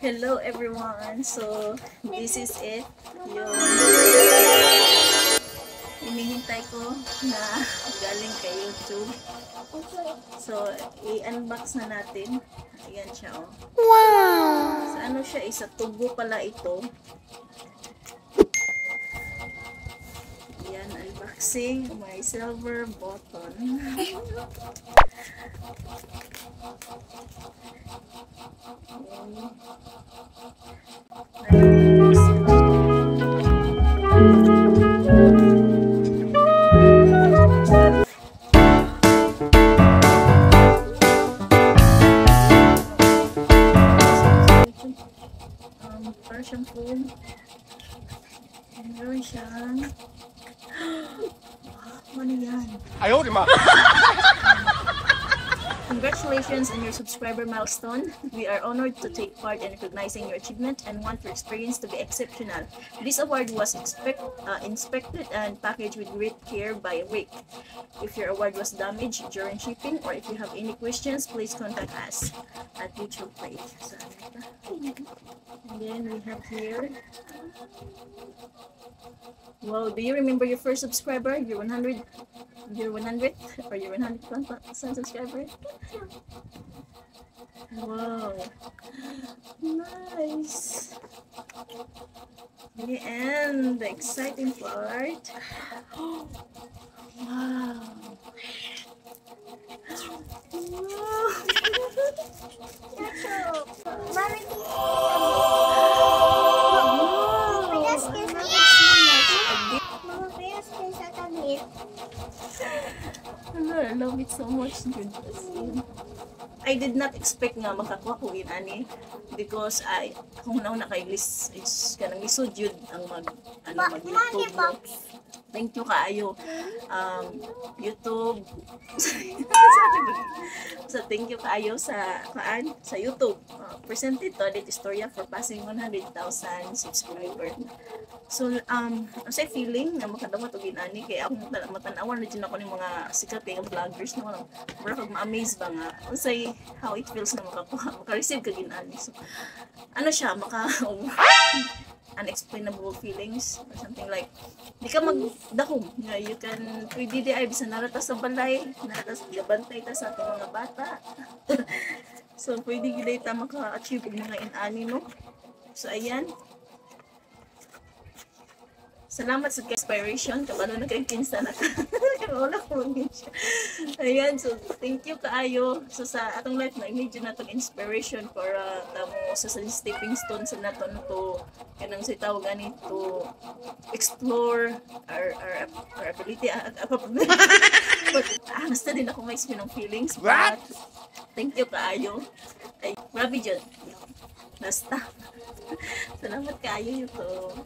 Hello everyone! So, this is it. Yung hinihintay ko na galing kay YouTube. So, i-unbox na natin. Ayan siya, oh. Wow! So, ano siya? Isa tubo pala ito. Ayan, unboxing. My silver button. Persian foam. Meron siyang ano yan? Ayaw, di ma! Congratulations on your subscriber milestone. We are honored to take part in recognizing your achievement and want your experience to be exceptional. This award was inspected and packaged with great care by Rick. If your award was damaged during shipping or if you have any questions, please contact us at YouTube page. And then we have here. Wow, do you remember your first subscriber? Your 100th or your 100th subscriber? Wow, nice. And the exciting part. Wow. I love it so much, dude. I did not expect nga makakuha ko yun, ani. Because kung nauna kay list, is kanang lisod yun ang mag-YouTube. No? Thank you kaayo. YouTube. So thank you kaayo sa YouTube. Presented to Adit Istorya for passing 100,000 subscribers. So sa feeling na makadawat og inani kay ako matanawan na din ako ng mga sikat kay vloggers na wala kag ma-amaze ba nga unsay how it feels na maka-receive kag inani. So ano siya unexplainable feelings or something like di ka magdahom nga you can pwede di ay bisan narata sa balay narata sa gabantay ta sa atong mga bata. So pwede gid ta maka-achieve og mga inani no. So ayan, salamat sa inspiration kabalo na kay kinsa na ka. Wala ko rin siya. Ayan, so thank you kaayo. So sa atong life na medyo natong inspiration para tamo sa stepping stone sa naton to kanang sa tawag ani to explore our ability but basta din ako may explain ng feelings. But thank you kaayo. Ay, grabe dyan. Basta. Salamat kaayo YouTube.